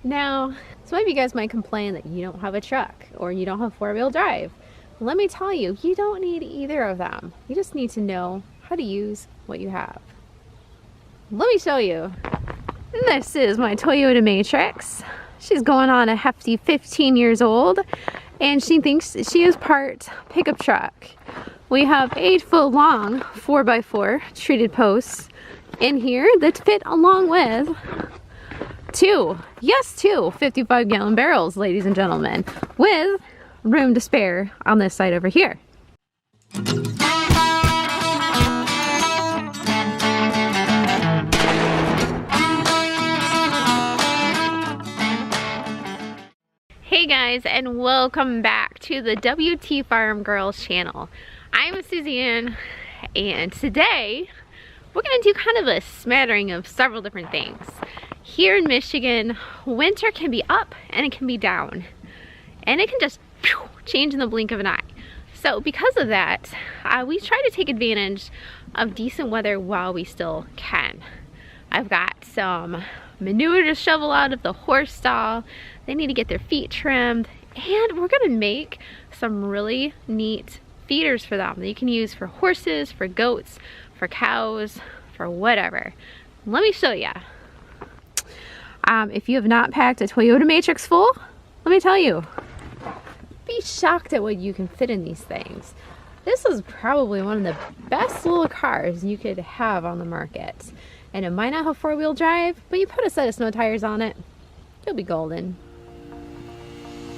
Now, some of you guys might complain that you don't have a truck or you don't have four-wheel drive. Let me tell you, you don't need either of them. You just need to know how to use what you have. Let me show you. This is my Toyota Matrix. She's going on a hefty 15 years old, and she thinks she is part pickup truck. We have 8-foot long 4x4 treated posts in here that fit along with two 55-gallon barrels, ladies and gentlemen, with room to spare on this side over here. Hey guys, and welcome back to the WTFarm Girl channel. I'm Suzanne, and today we're gonna do kind of a smattering of several different things. Here in Michigan, winter can be up and it can be down, and it can just change in the blink of an eye. So because of that, we try to take advantage of decent weather while we still can. I've got some manure to shovel out of the horse stall. They need to get their feet trimmed, and we're gonna make some really neat feeders for them that you can use for horses, for goats, for cows, for whatever. Let me show you. If you have not packed a Toyota Matrix full, let me tell you, be shocked at what you can fit in these things. This is probably one of the best little cars you could have on the market. And it might not have four-wheel drive, but you put a set of snow tires on it, you'll be golden.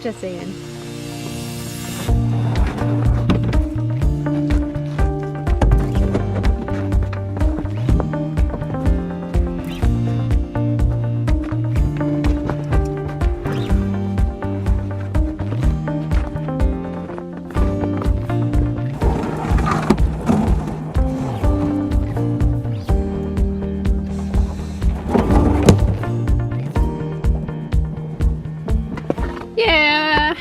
Just saying. Yeah,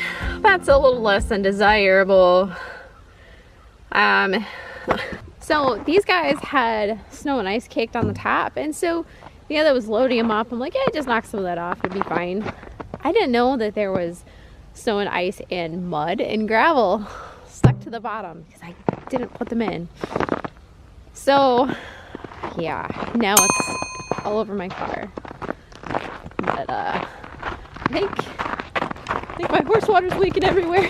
that's a little less than desirable. So these guys had snow and ice caked on the top, and so the other was loading them up. I'm like, yeah, just knock some of that off, it'd be fine. I didn't know that there was snow and ice and mud and gravel stuck to the bottom because I didn't put them in. So yeah, now it's all over my car. But I think my horse water's leaking everywhere.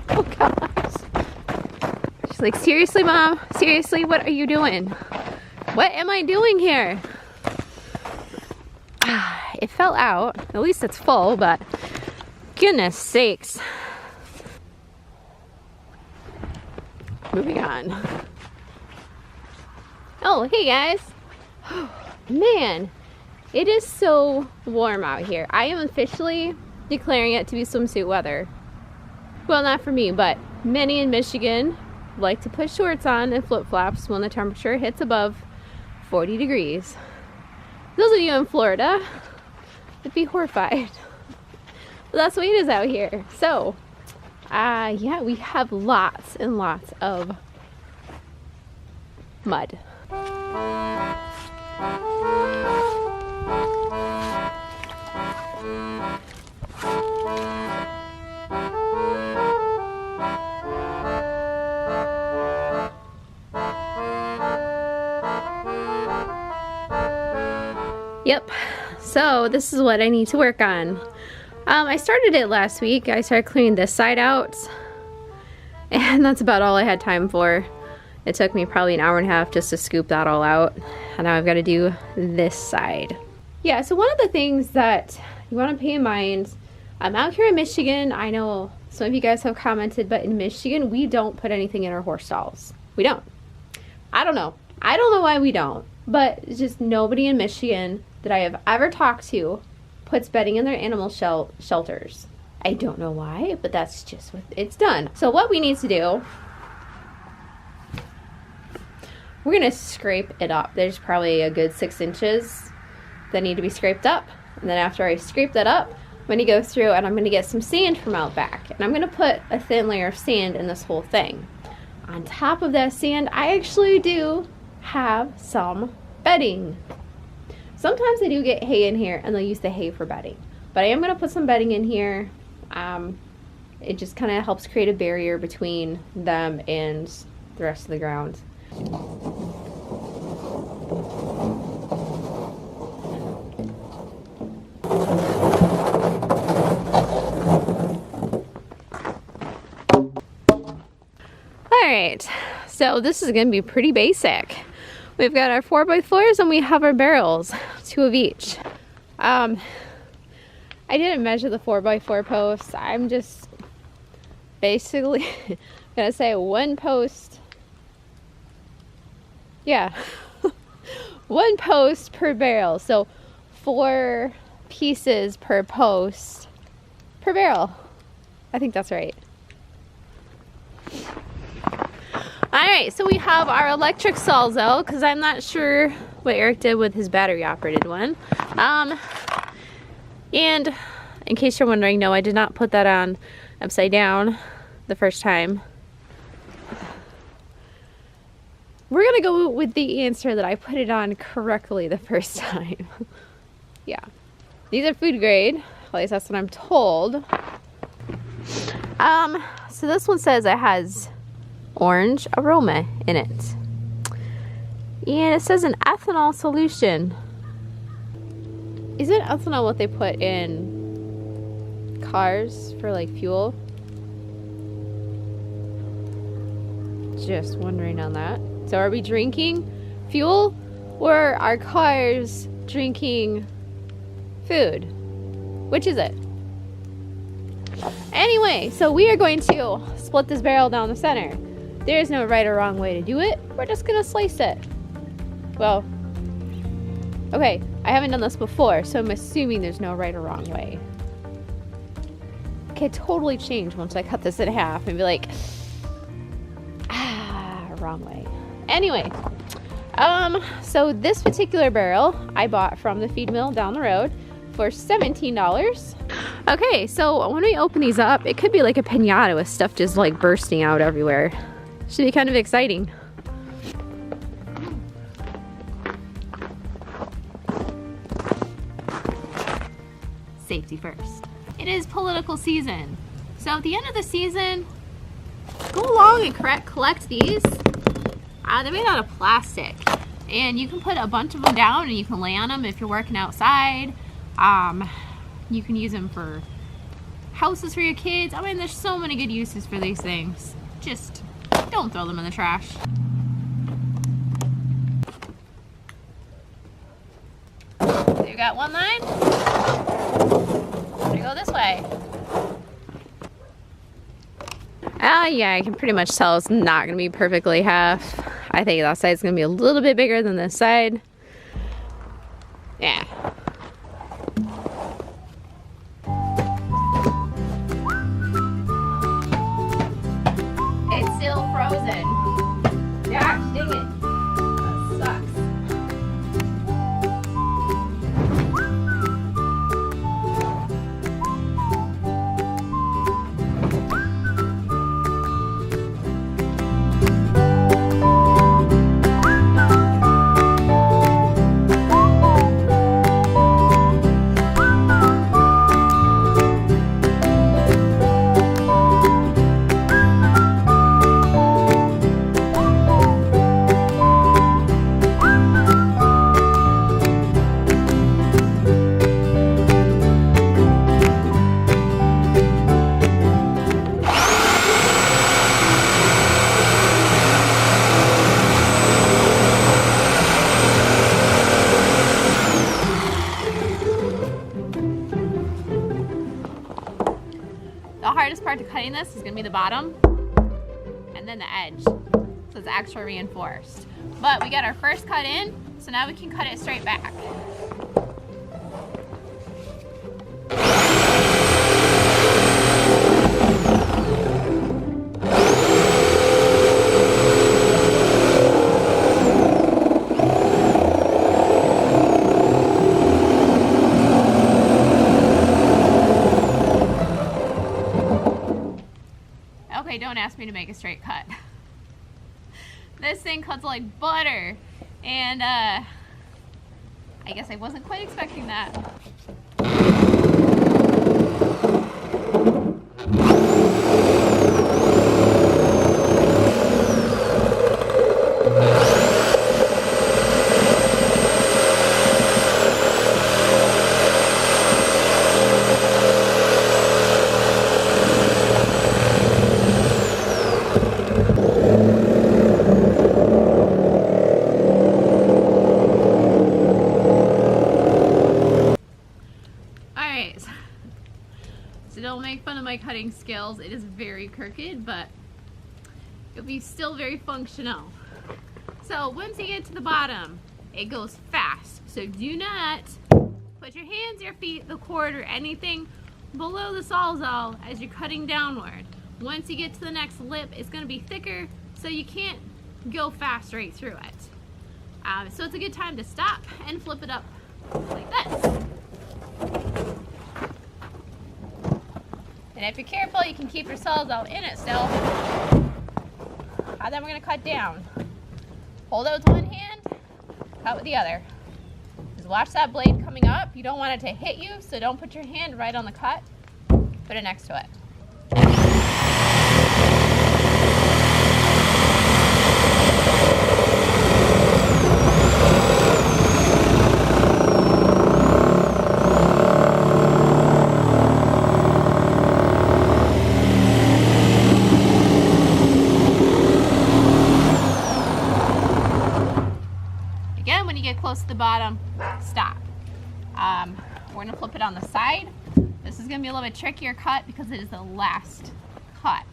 Oh gosh. She's like, seriously, Mom? Seriously, what are you doing? What am I doing here? It fell out. At least it's full, but goodness sakes. Moving on. Oh, hey guys. Man, it is so warm out here. I am officially declaring it to be swimsuit weather. Well, not for me, but many in Michigan like to put shorts on and flip-flops when the temperature hits above 40 degrees. Those of you in Florida would be horrified. But that's the way it is out here. So, yeah, we have lots and lots of mud. Yep, so this is what I need to work on. I started it last week. I started cleaning this side out, and that's about all I had time for. It took me probably an hour and a half just to scoop that all out, and now I've got to do this side. Yeah, so one of the things that you want to pay in mind, I'm out here in Michigan. I know some of you guys have commented, but in Michigan, we don't put anything in our horse stalls. We don't. I don't know. I don't know why we don't, but it's just nobody in Michigan that I have ever talked to puts bedding in their animal shelters. I don't know why, but that's just what it's done. So what we need to do, we're gonna scrape it up. There's probably a good 6 inches that need to be scraped up. And then after I scrape that up, I'm gonna go through and I'm gonna get some sand from out back. And I'm gonna put a thin layer of sand in this whole thing. On top of that sand, I actually do have some bedding. Sometimes they do get hay in here and they'll use the hay for bedding. But I am going to put some bedding in here. It just kind of helps create a barrier between them and the rest of the ground. Alright, so this is going to be pretty basic. We've got our 4x4s and we have our barrels, 2 of each. I didn't measure the 4x4 posts. I'm just basically gonna say 1 post. Yeah, 1 post per barrel. So 4 pieces per post per barrel. I think that's right. Alright, so we have our electric saws out because I'm not sure what Eric did with his battery operated one. And in case you're wondering, no, I did not put that on upside down the first time. We're gonna go with the answer that I put it on correctly the first time. Yeah, these are food grade, at least that's what I'm told. So this one says it has orange aroma in it, and it says an ethanol solution. Isn't ethanol what they put in cars for like fuel? Just wondering on that. So are we drinking fuel or are cars drinking food? Which is it? Anyway, so we are going to split this barrel down the center. There is no right or wrong way to do it. We're just gonna slice it. Well, okay, I haven't done this before, so I'm assuming there's no right or wrong way. It could totally change once I cut this in half and be like, wrong way. Anyway, so this particular barrel I bought from the feed mill down the road for $17. Okay, so when we open these up, it could be like a piñata with stuff just like bursting out everywhere. Should be kind of exciting. Safety first. It is political season. So at the end of the season, go along and collect these. They're made out of plastic. And you can put a bunch of them down and you can lay on them if you're working outside. You can use them for houses for your kids. I mean, there's so many good uses for these things. Just don't throw them in the trash. So you got one line. I'm gonna go this way. Yeah, I can pretty much tell it's not gonna be perfectly half. I think that side's gonna be a little bit bigger than this side. Yeah. It's still frozen. Gosh, dang it. That sucks. The hardest part to cutting this is going to be the bottom and then the edge, so it's actually reinforced. But we got our first cut in, so now we can cut it straight back. Okay, don't ask me to make a straight cut. This thing cuts like butter, and I guess I wasn't quite expecting that. Alright, so don't make fun of my cutting skills. It is very crooked, but it'll be still very functional. So once you get to the bottom, it goes fast. So do not put your hands, your feet, the cord, or anything below the sawzall as you're cutting downward. Once you get to the next lip, it's going to be thicker, so you can't go fast right through it. So it's a good time to stop and flip it up like this. And if you're careful, you can keep your sawzall in it still. And then we're going to cut down. Hold it with one hand, cut with the other. Just watch that blade coming up. You don't want it to hit you, so don't put your hand right on the cut. Put it next to it. Again, when you get close to the bottom, stop. We're going to flip it on the side. This is going to be a little bit trickier cut because it is the last cut.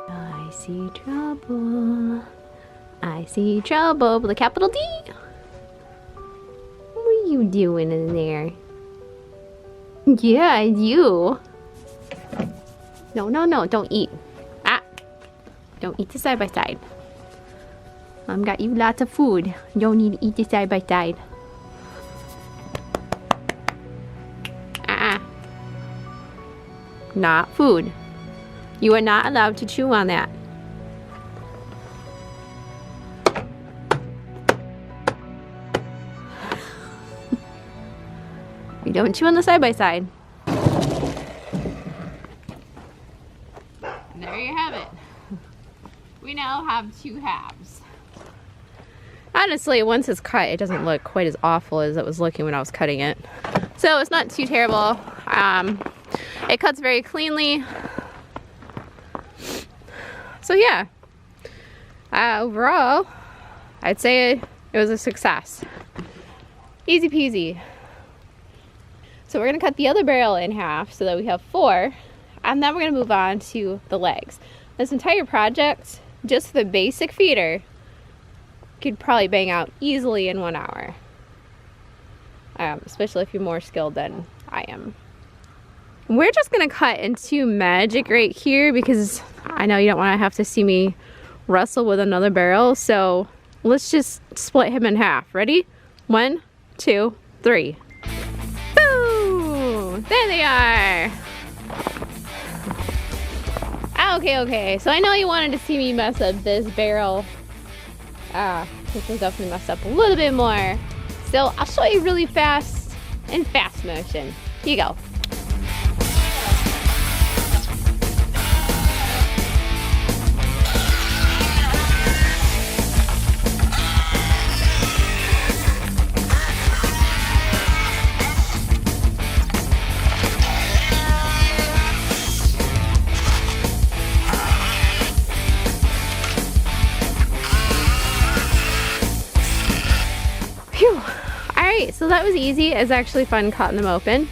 I see trouble. I see trouble with a capital D. What are you doing in there? Yeah, you. No, no, no, don't eat. Ah, don't eat the side by side. Got you lots of food. You don't need to eat the side by side. Not food. You are not allowed to chew on that. You don't chew on the side by side. And there you have it. We now have two halves. Honestly, once it's cut, it doesn't look quite as awful as it was looking when I was cutting it. So it's not too terrible. It cuts very cleanly. So yeah, overall, I'd say it was a success. Easy peasy. So we're gonna cut the other barrel in half so that we have 4, and then we're gonna move on to the legs. This entire project, just for the basic feeder, could probably bang out easily in 1 hour. Especially if you're more skilled than I am. We're just gonna cut into magic right here because I know you don't wanna have to see me wrestle with another barrel, so let's just split him in half. Ready? 1, 2, 3. Boom! There they are! Okay, so I know you wanted to see me mess up this barrel. This was definitely messed up a little bit more. So I'll show you really fast in fast motion. Here you go. Alright, so that was easy. It's actually fun cutting them open.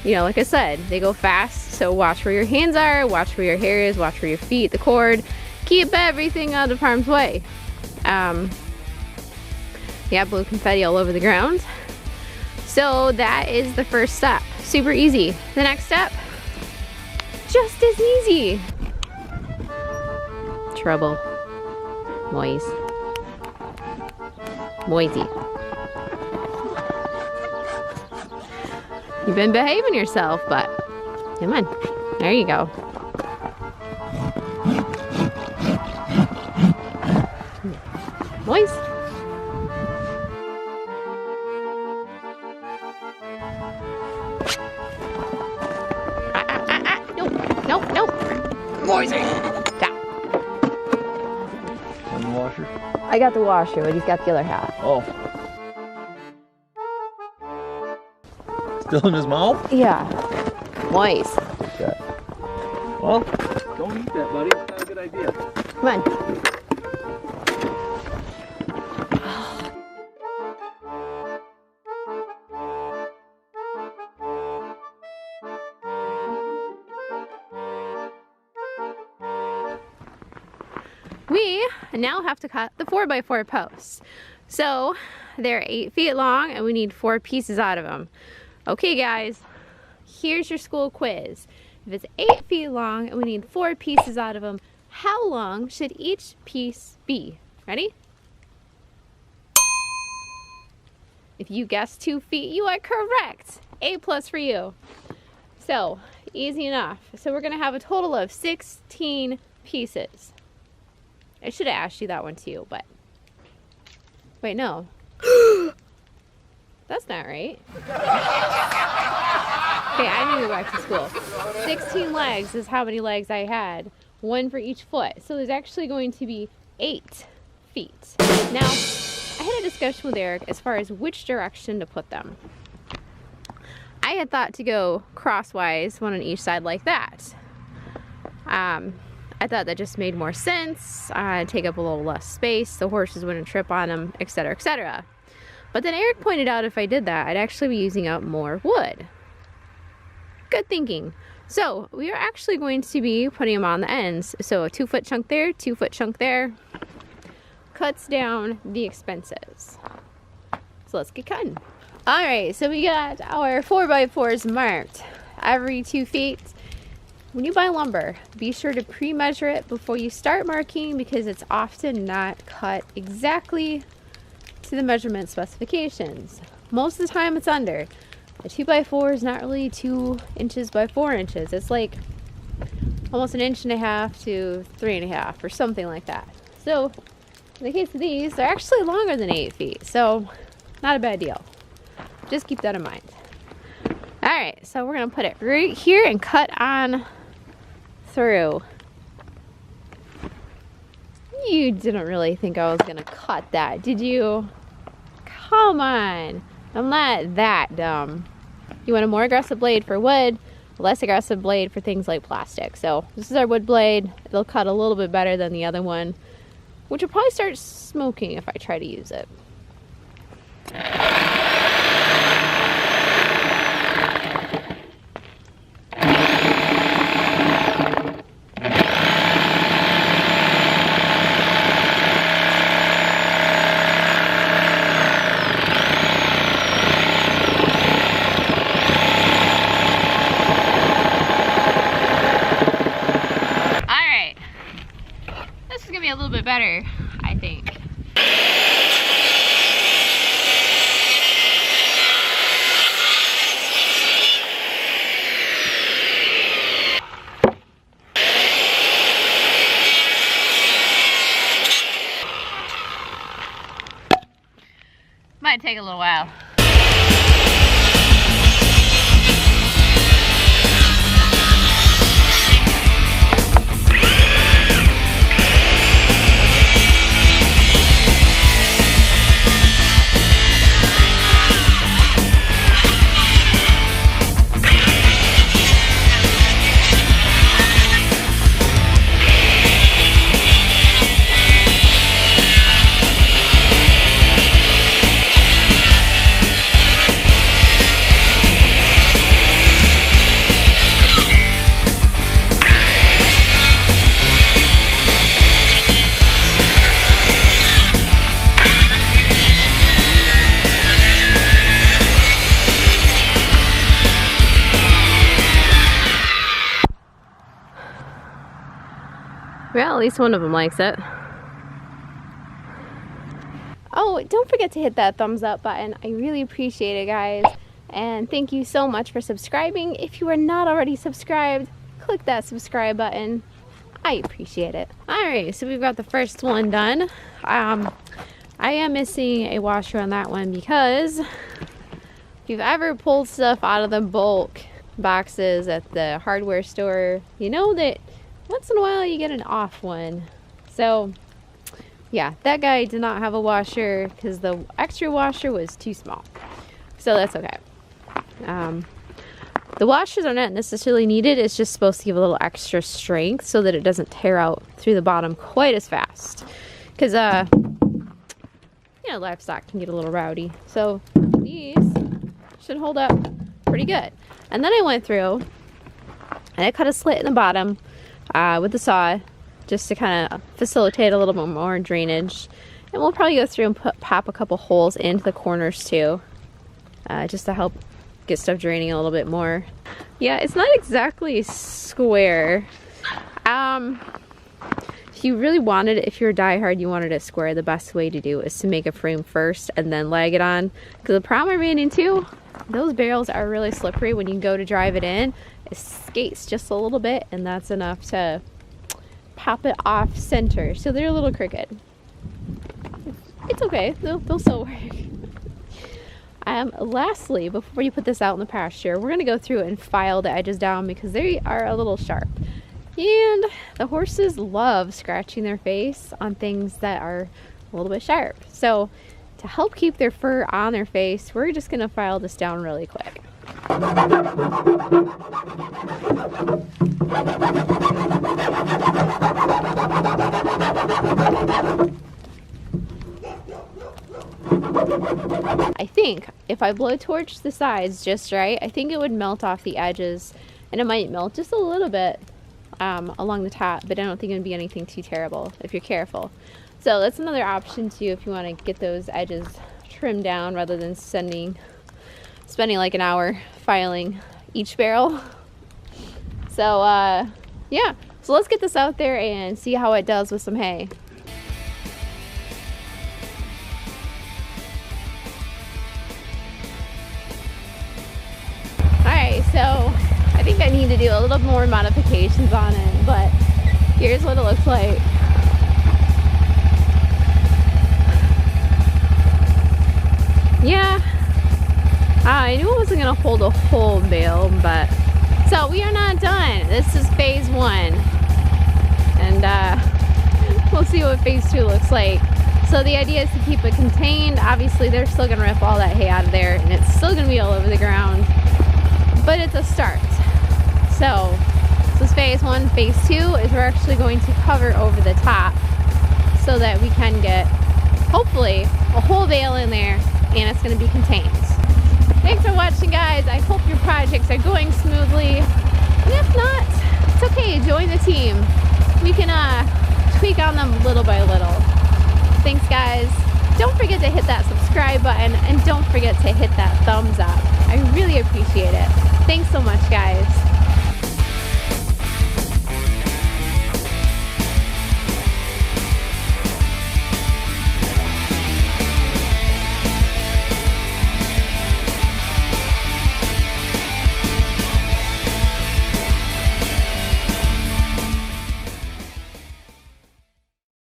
You know, like I said, they go fast, so watch where your hands are, watch where your hair is, watch where your feet, the cord. Keep everything out of harm's way. Yeah, blue confetti all over the ground. So that is the first step. Super easy. The next step, just as easy. Trouble. Noise. Noisy. You've been behaving yourself, but Come on. There you go. Boys. Nope. Boys. Stop. On the washer? I got the washer, but he's got the other half. Oh. Still in his mouth? Yeah. Boys. Okay. Well, don't eat that, buddy. It's not a good idea. Come on. We now have to cut the 4x4 posts. So they're 8 feet long and we need 4 pieces out of them. Okay guys, here's your school quiz. If it's 8 feet long and we need 4 pieces out of them, how long should each piece be? Ready? If you guessed 2 feet, you are correct. A+ for you. So, easy enough. So we're gonna have a total of 16 pieces. I should have asked you that one too, but wait, no. That's not right. Okay, I need to go back to school. 16 legs is how many legs I had. 1 for each foot. So there's actually going to be 8 feet. Now, I had a discussion with Eric as far as which direction to put them. I had thought to go crosswise, one on each side like that. I thought that just made more sense, take up a little less space, the horses wouldn't trip on them, etc., etc. But then Eric pointed out if I did that, I'd actually be using up more wood. Good thinking. So we are actually going to be putting them on the ends. So a 2 foot chunk there, 2 foot chunk there. Cuts down the expenses. So let's get cutting. All right, so we got our 4x4s marked every 2 feet. When you buy lumber, be sure to pre-measure it before you start marking because it's often not cut exactly to the measurement specifications. Most of the time it's under. A 2x4 is not really 2 inches by 4 inches. It's like almost 1.5 inches to 3.5 inches or something like that. So in the case of these, they're actually longer than 8 feet. So not a bad deal. Just keep that in mind. All right, so we're gonna put it right here and cut on through. You didn't really think I was gonna cut that, did you? Come on, I'm not that dumb. You want a more aggressive blade for wood, a less aggressive blade for things like plastic. So this is our wood blade. It'll cut a little bit better than the other one, which will probably start smoking if I try to use it. A little bit better, I think. Might take a little while. Well, at least one of them likes it. Oh, don't forget to hit that thumbs up button. I really appreciate it, guys. And thank you so much for subscribing. If you are not already subscribed, click that subscribe button. I appreciate it. Alright, so we've got the first one done. I am missing a washer on that one because if you've ever pulled stuff out of the bulk boxes at the hardware store, you know that once in a while you get an off one. So yeah, that guy did not have a washer because the extra washer was too small. So that's okay. The washers are not necessarily needed. It's just supposed to give a little extra strength so that it doesn't tear out through the bottom quite as fast. Because, you know, livestock can get a little rowdy. So these should hold up pretty good. And then I went through and I cut a slit in the bottom with the saw just to kind of facilitate a little bit more drainage. And we'll probably go through and pop a couple holes into the corners too, just to help get stuff draining a little bit more. Yeah, it's not exactly square. If you really wanted it, if you're a diehard, you wanted it square, the best way to do is to make a frame first and then lag it on. Because the problem I ran into, those barrels are really slippery. When you go to drive it in, it skates just a little bit, and that's enough to pop it off center. So they're a little crooked. It's okay, they'll still work. Lastly, before you put this out in the pasture, we're going to go through and file the edges down because they are a little sharp. And the horses love scratching their face on things that are a little bit sharp. So to help keep their fur on their face, we're just going to file this down really quick. I think if I blow torch the sides just right, I think it would melt off the edges, and it might melt just a little bit along the top, but I don't think it would be anything too terrible if you're careful. So that's another option too if you want to get those edges trimmed down rather than spending like an hour filing each barrel. So yeah, so let's get this out there and see how it does with some hay. Alright, so I think I need to do a little more modifications on it, but here's what it looks like. Yeah, I knew it wasn't going to hold a whole bale, but so we are not done. This is phase 1, and we'll see what phase 2 looks like. So the idea is to keep it contained. Obviously they're still going to rip all that hay out of there, and it's still going to be all over the ground, but it's a start. So this is phase 1. Phase 2 is we're actually going to cover over the top so that we can get hopefully a whole bale in there, and it's going to be contained. Thanks for watching, guys. I hope your projects are going smoothly, and if not, it's okay. Join the team. We can tweak on them little by little. Thanks, guys. Don't forget to hit that subscribe button, and don't forget to hit that thumbs up. I really appreciate it. Thanks so much, guys.